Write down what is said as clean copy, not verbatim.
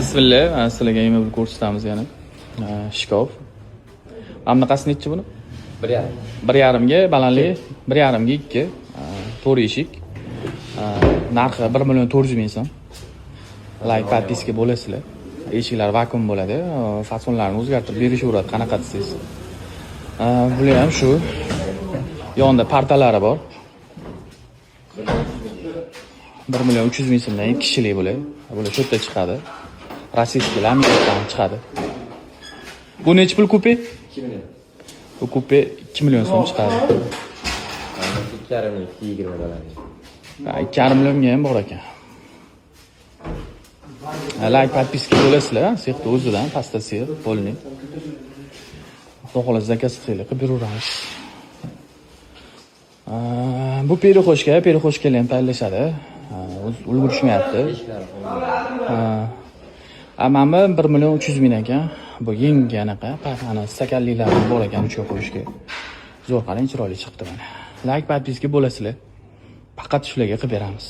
Bismillah, sizlarga yana bir ko'rsatamiz yana. Shkaf. Bunaqasi nechi buni? 1,5. 1,5 ga balandligi 1,5 ga 2. To'rt eshik. Narxi 1,400,000 so'm. Like podpiska bo'lasizlar. Eshiklar vakuum bo'ladi. Fasonlarni o'zgartirib berishaveradi qanaqa desangiz. Bular ham shu. Yonida partalari bor. 1,300,000 so'mdan 2 kishilik bo'ladi. Bular shu yerda chiqadi. Rossiyskiy laminatdan chiqadi. Bu nechi pul kupe? 2 million. Bu kupe 2 million so'm chiqadi. 2,5 million, 20 dollar. 2,5 millionga ham bor ekan. Like podpiska bo'lasizlar, sexda o'zidan pastda sex bo'lning. Xudo xohlasa zakaz qilinglar, qilib beraveramiz. Bu perixoshkalar ham tayyorlashadi. Ulgurishmayapti. Mana 1,300,000 ekan. Bu yangi anaqa, ana stakanliklar bor ekan uchga qo'yishga. Zo'r qarang, chiroyli chiqdi mana. Like podpiska bo'lasizlar. Faqat shularga qilib beramiz.